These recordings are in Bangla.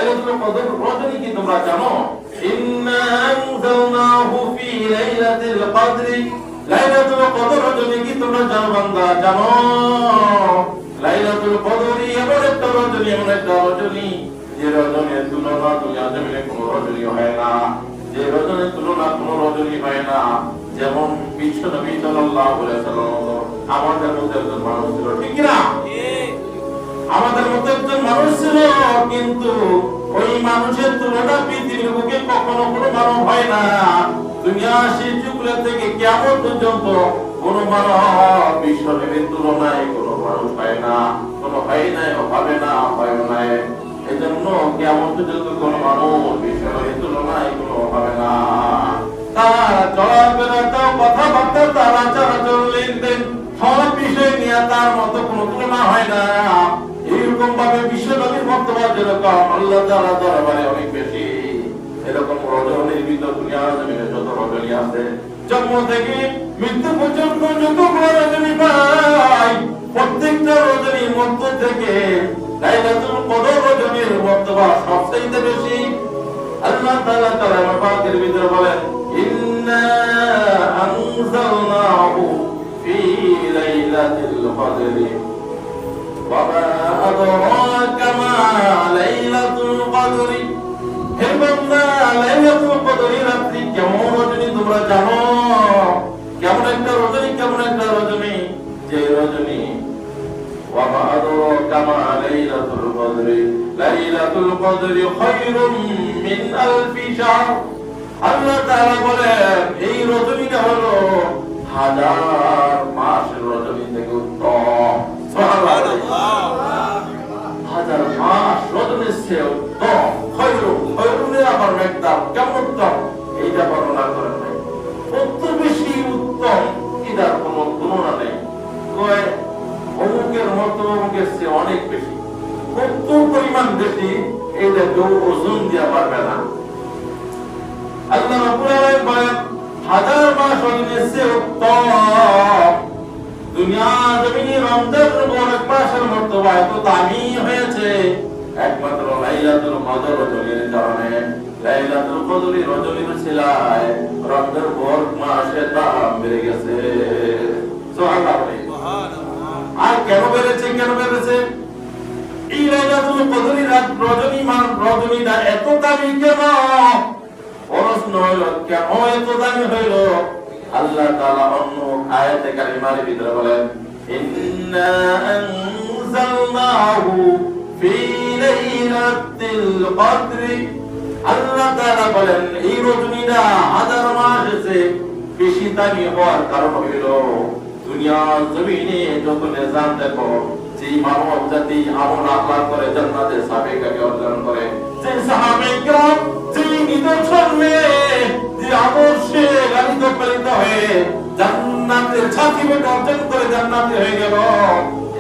লাইলাতুল কদর রজনী কি তোমরা জানো? ইন্না আনজালনাহু ফি লাইলাতিল কদরি, লাইলাতুল কদর রজনী কি তোমরা জানো বান্দা? জানো লাইলাতুল কদরি এমন একটা রজনী, এমন একটা রজনী যে রজনীর তুলনা দুনিয়া জমিনে কোনো রজনী হয় না, যে রজনীর তুলনা কোনো রজনী হয় না। যেমন বিশ্ব নবী সাল্লাল্লাহু আলাইহি ওয়াসাল্লাম আমাদের মধ্যে একজন মানুষ ছিল, ঠিক কি না? আমাদের মধ্যে একজন মানুষ ছিল, কিন্তু ওই মানুষের তুলনা পৃথিবীর বুকে কখনো কোনো মানব হয় না। দুনিয়া শেষ যুগ থেকে কিয়ামত পর্যন্ত কোনো মানব বিশ্ব নবীর তুলনায় কোনো মানুষ হয় না, কোনো হয় নাই, হবে না, হয় নাই। এজন্য কিয়ামত পর্যন্ত কোনো মানুষ বিশ্ব নবীর তুলনায় কোনো হবে না। তার চলাফেরা, তার কথাবার্তা, তার আচার-আচরণ, লেনদেন সব বিষয় নিয়ে তার মতো কোনো তুলনা হয় না। এরকম ভাবে বিশ্ব নবীর মর্তবা যেরকম আল্লাহ তাআলা দরবারে অনেক বেশি, এরকম রজনীর ভিতর দুনিয়া জমিনে যত রজনী আছে, জন্ম থেকে মৃত্যু পর্যন্ত যত রজনী পাই, প্রত্যেকটা রজনীর মধ্য থেকে লাইলাতুল কদর রজনীর মর্তবা সবচেয়ে বেশি। আল্লাহ তাআলা কালামে পাকের ভিতরে বলেন, ইন্না আনজালনাহু ফি লাইলাতিল কদরি ওয়া মা আদরাকা মা লাইলাতুল কদরি। হে বান্দা, লাইলাতুল কদরি রাত্রি কেমন রজনী তোমরা জানো? কেমন একটা রজনী, কেমন একটা রজনী, যে রজনী ওয়া মা আদরাকা মা লাইলাতুল কদরি, লাইলাতুল কদরি খায়রুম মিন আলফি শাহর। আল্লাহ তাআলা বলেন এই রজনীটা হলো হাজার মাসের রজনী থেকে উত্তম। সুবহানাল্লাহ, হাজার মাস রজনীর চেয়ে উত্তম। খায়রুম, খায়রুমের আবার একদম কেমন উত্তম এইটা বর্ণনা করেন নাই। কত বেশি উত্তম এটার কোনো তুলনা নেই। কয় অমুকের মতো অমুকের চেয়ে অনেক বেশি, কত পরিমাণ বেশি এটা কেউ ওজন দেওয়া পারবে না। আল্লাহ রাব্বুল আলামিন বলেন হাজার মাস রজনীর চেয়ে উত্তম। দুনিয়া জমিনে রমজান মুবারক মাসের মর্তবা এত দামি হয়েছে একমাত্র লাইলাতুল কদর রজনীর কারণে। লাইলাতুল কদর রজনীর ছিলায় রমজান মুবারক মাসের দাম বেড়ে গেছে। সুবহানাল্লাহ। আর কেন বেড়েছে? কেন বেড়েছে? এই লাইলাতুল কদর রজনীটা এত দামি কেন? প্রশ্ন হলো কেন এত দামি হইল? আল্লাহ তাআলা অন্য আয়াতে কারিমার ভিতরে বলেন, ইন্না আনজালনাহু ফি লাইলাতিল কদরি। আল্লাহ তাআলা বলেন এই রজনীটা হাজার মাসে বেশি দামি হওয়ার কারণ হইল দুনিয়া জমিনে যত নিজাম দেখো, যে মানব জাতি আমল আখলাক করে জান্নাতের সাবেকাকে অর্জন করে, যে সাহাবায়ে কিরাম যে নিদর্শন যে আদর্শে লালিত পালিত হয়ে জান্নাতের সার্টিফিকেট অর্জন করে জান্নাতি হয়ে গেল,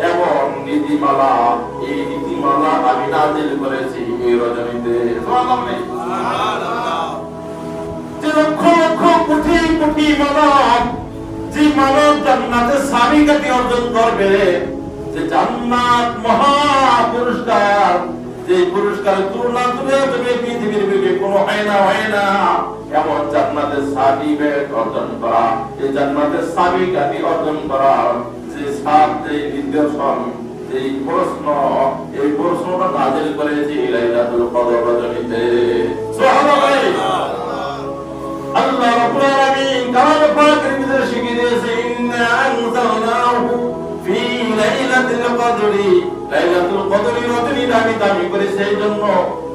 এমন নীতিমালা, এই নীতিমালা আমি নাযিল করেছি এই রজনীতে। সুবহানাল্লাহ। যে লক্ষ লক্ষ কোটি কোটি মানব, যে মানব জান্নাতের সার্টিফিকেট অর্জন করবে, যে জান্নাত মহা পুরস্কার, যে পুরস্কারের তুলনা দুনিয়া জমিনে পৃথিবীর বুকে কোনো হয় না, হয় না। এমন জান্নাতের সার্টিফিকেট অর্জন করা, এই জান্নাতের সার্টিফিকেট অর্জন করা, যে সাত, যে নিদর্শন, যে প্রশ্ন, এই প্রশ্নটা নাযিল করেছি লাইলাতুল কদর রজনীতে। সুবহানাল্লাহ। আল্লাহ রাব্বুল আলামিন কালামে পাকের ভিতরে শিখিয়ে দিয়েছে, ইন্না আনজালনাহু ফি লাইলাতিল কদরি। লাইলাতুল কদরি রজনীটা আমি দামি করেছি এই জন্য,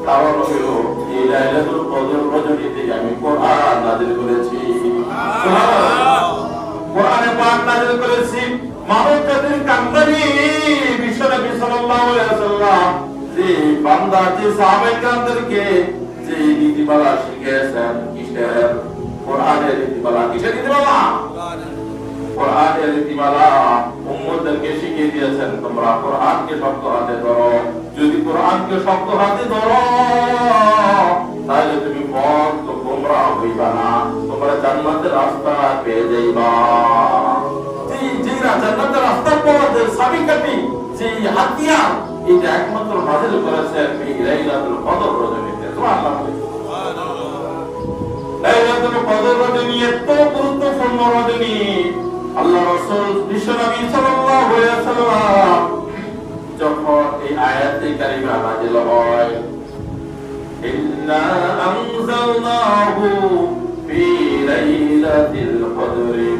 কারণ হলো এই লাইলাতুল কদর রজনীতে আমি কোরআন নাযিল করেছি। সুবহানাল্লাহ। কোরআনে পাক নাযিল করেছি মানব জাতির কান্ডারি বিশ্বনবী সাল্লাল্লাহু আলাইহি ওয়াসাল্লাম, যে বান্দা, যে সাহাবায়ে কেরামদেরকে যে নীতিমালা শিখিয়েছেন, কিসের? কোরআনের নীতিমালা। কিসের নীতিমালা? কোরআনের নীতিমালা উম্মতদেরকে শিখিয়ে দিয়েছেন, তোমরা কোরআনকে শক্ত হাতে ধরো। যদি কোরআনকে শক্ত হাতে ধরো তাহলে তুমি পথ গোমরাহ হইবা না, তোমরা জান্নাতের রাস্তা পেয়ে যাইবা। যারা জান্নাতের রাস্তা পাওয়াতে চাবিকাঠি যে হাতিয়ার এটা একমাত্র নাযিল করেছেন এই লাইলাতুল কদর রজনীতে। সুবহানাল্লাহ। লাইলাতুল কদর রজনী এত গুরুত্বপূর্ণ রজনী, আল্লাহ রাসূল বিশ্বনবী সাল্লাল্লাহু আলাইহি ওয়াসাল্লাম যখন এই আয়াতে কারিমা নাযিল হয়, ইন্না আনজালনাহু ফি লাইলাতিল কদরি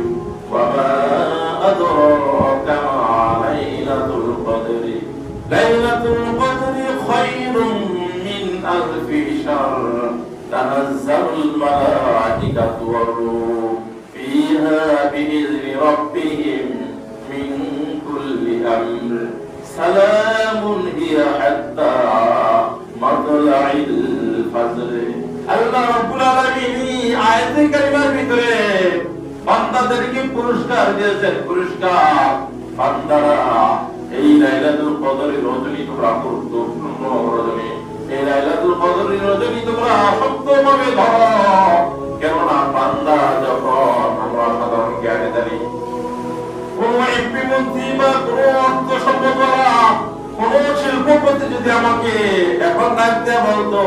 ওয়া মা আদরাকা মা লাইলাতুল কদরি লাইলাতুল কদরি খায়রুম মিন আলফি শাহর তানাজ্জালুল মালাইকাতু ওয়ার রূহ ফিহা বিইذনি রাব্বিহিম মিন কুল্লি আমর সালামুন হিয়া হাত্তা মাতলাইল ফজর। আল্লাহ রাব্বুল আলামিন আয়াতে কারিমার ভিতরে বান্দাদেরকে পুরস্কার দিয়েছেন। পুরস্কার, বান্দারা এই লাইলাতুল কদরের রজনী তোমরা গুরুত্বপূর্ণ রজনী, এই লাইলাতুল কদরের রজনী তোমরা শক্তভাবে ধরো। কেননা বান্দা যখন আমরা সাধারণ জ্ঞানে জানি কোন এমপি মন্ত্রী বা কোন অর্থ সম্পদওয়ালা কোন শিল্পপতি যদি আমাকে এখন ডাক দেয়া বলতো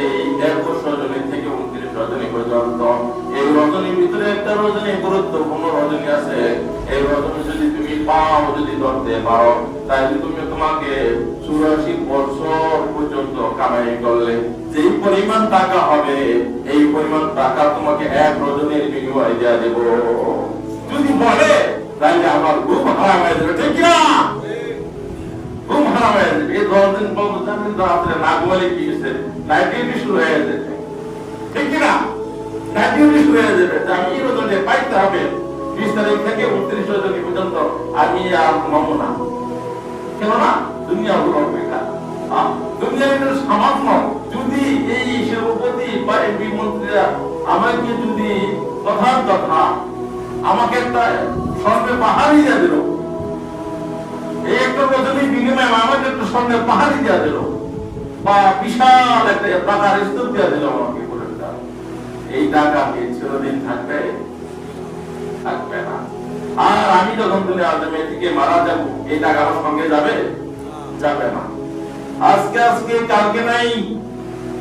এই 21 রজনী থেকে 29 রজনী পর্যন্ত এই রজনীর ভিতরে একটা রজনী গুরুত্বপূর্ণ রজনী আছে, এই রজনী যদি তুমি পাও, যদি ধরতে পারো, তাহলে তুমি তোমাকে 84 বছর পর্যন্ত কামাই করলে যেই পরিমাণ টাকা হবে এই পরিমাণ টাকা তোমাকে এক রজনীর বিনিময়ে দেয়া দেব। যদি বলে তাহলে আমার ঘুম হারাম হয়ে যাবে, ঠিক না? ঘুম হারাম হয়ে যাবে। এই 10 দিন পর্যন্ত রাত্রে না ঘুমালে কি হয়েছে, নাইট ডিউটি শুরু হয়ে যাবে, ঠিক না? নাইট ডিউটি শুরু হয়ে যাবে। আমি এই রজনী পাইতে হবে 20 তারিখ থেকে 29 রজনী পর্যন্ত আমি আর ঘুমাবো না। কেননা দুনিয়া হলো অপেক্ষা, দুনিয়ার সামান্য যদি এই শিল্পপতি বা এমপি মন্ত্রীরা আমাকে যদি কথার কথা আমাকে একটা স্বর্ণের পাহাড়ি দিয়ে দিল, এই একটা রজনীর বিনিময়ে আমাকে একটা স্বর্ণের পাহাড়ি দিয়ে দিল বা বিশাল একটা টাকার স্তূপ দিয়ে দিল আমাকে, এই টাকা কি চিরদিন থাকবে? থাকবে না। আর আমি যখন দুনিয়া থেকে মারা যাব এই টাকা আমার সঙ্গে যাবে? যাবে না। আজকে আজকে কালকে নাই,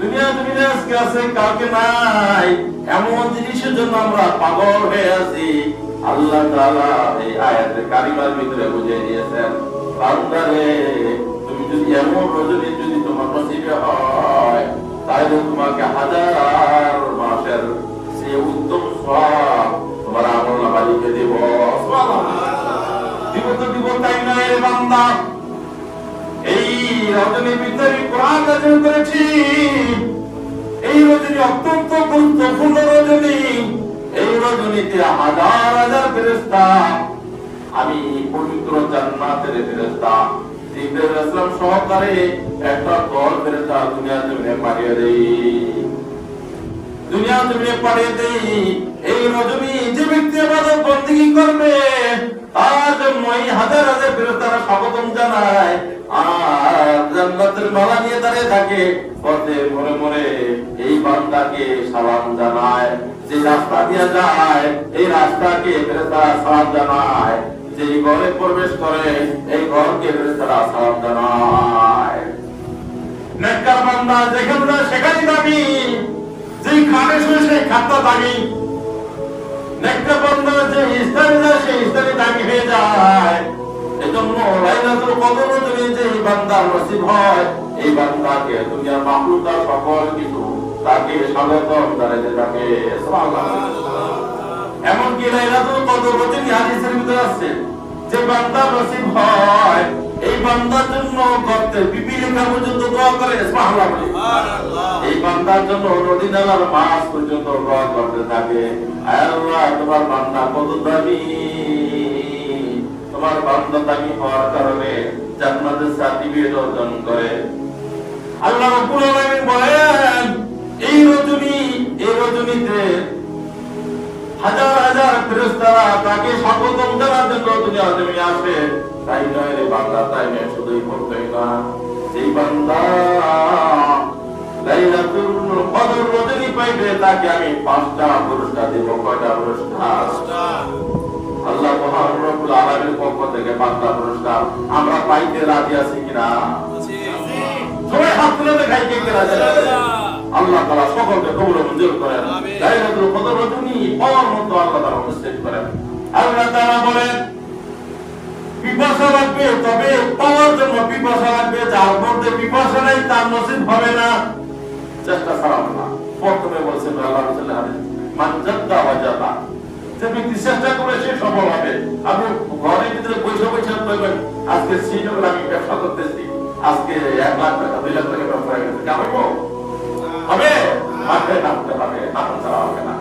দুনিয়া দুনিয়া আজকে আছে কালকে নাই, এমন জিনিসের জন্য আমরা পাগল হয়ে আছি। আল্লাহ তাআলা এই আয়াতের কারিমার ভিতরে বুঝিয়ে দিয়েছেন, বান্দারে তুমি যদি এমন রজনী যদি তোমার নসিবে হয় তাহলে তোমাকে 1000 মাসের সে উত্তম সওয়াব তোমার আমলনামা লিখে দেব। দিব তো দিব, তাই না? এ বান্দা এই রজনীর ভিতরে কোরআন নাযিল করেছি। এই রজনী অত্যন্ত গুরুত্বপূর্ণ রজনী। এই রজনীতে হাজার হাজার ফেরেশতা, আমি পবিত্র জান্নাতের ফেরেশতা জিবরাইল আলাইহিস সালাম সহকারে একটা দল ফেরেশতা দুনিয়া জমিনে পাঠিয়ে দেই, দুনিয়া জমিনে পাঠিয়ে দেই। এই রজনী যে ব্যক্তি ইবাদত বندگی করবে তার জন্য এই হাজার হাজার ফেরেশতারা স্বাগতম জানায় আর জান্নাতের মালা নিয়ে দাঁড়িয়ে থাকে, পথে মনে মনে এই বান্দাকে সালাম জানায়। যে রাস্তা দিয়ে যায় এই রাস্তাকে ফেরেশতারা সালাম জানায়, যে ঘরে প্রবেশ করে এই ঘরকে ফেরেশতারা সালাম জানায়। নেককার বান্দা যেখানে যায় সেখানেই দামি, যেই খানে শুয়ে সেই খাতটা দামি। নেককার বান্দা যে স্থানে যায় সেই স্থানে দামি হয়ে যায়। এজন্য লাইলাতুল কদর যদি যে বান্দার নসিব হয় এই বান্দাকে দুনিয়ার মাখলুকাত সকল কিছু তাকে স্বাগতম জানাতে থাকে। সুবহানাল্লাহ। এমন কি লাইলাতুল কদর যদি হাদিসের ভিতরে আছে যে বান্দার নসিব হয় এই বান্দার জন্য করতে বিপিলিকা পর্যন্ত দোয়া করে। সুবহানাল্লাহ। এই বান্দার জন্য নদী নালার মাছ পর্যন্ত দোয়া করতে থাকে, আল্লাহ তোমার বান্দা কত দামি, তোমার বান্দা দামি হওয়ার কারণে জান্নাতের সার্টিফিকেট অর্জন করে। আল্লাহ রাব্বুল আলামিন বলেন এই রজনীতে হাজার হাজার ফেরেশতারা তাকে স্বাগতম জানার জন্য দুনিয়া জমিনে আসে। তাই নয় রে বান্দা, তাই নয় শুধুই করতেই না, যেই বান্দা লাইলাতুল কদর রজনী পাইবে তাকে আমি 5টা পুরস্কার দেব। কয়টা পুরস্কার? আল্লাহ মহান রব্বুল আলামিনের পক্ষ থেকে পাঁচটা পুরস্কার আমরা পাইতে রাজি আছি কিনা? সবাই হাত তুলে দেখাই কে রাজি আছে? আল্লাহ তাআলা সকলকে কবুল মঞ্জুর করেন। লাইলাতুল কদর রজনী পাওয়ার মতো আল্লাহ তাআলা নিশ্চিত করেন। আল্লাহ তাআলা বলেন পিপাসা লাগবে, তবে পাওয়ার জন্য পিপাসা লাগবে। যার মধ্যে পিপাসা নাই তার নসিব হবে না, চেষ্টা ছাড়া হবে না। প্রথমে বলছেন আল্লাহ রাসূলের হাদিস, মান জাদ্দা ওয়াজাবা, যে ব্যক্তি চেষ্টা করে সে সফল হবে। আপনি ঘরের ভিতরে বসে বসে বলবেন আজকে শ্রীনগর আমি ব্যবসা করতেছি, আজকে 1 লাখ টাকা 2 লাখ টাকা ব্যবসা হয়ে গেছে, কেমন হবে? মাঠে নামতে হবে, নাম ছাড়া হবে না।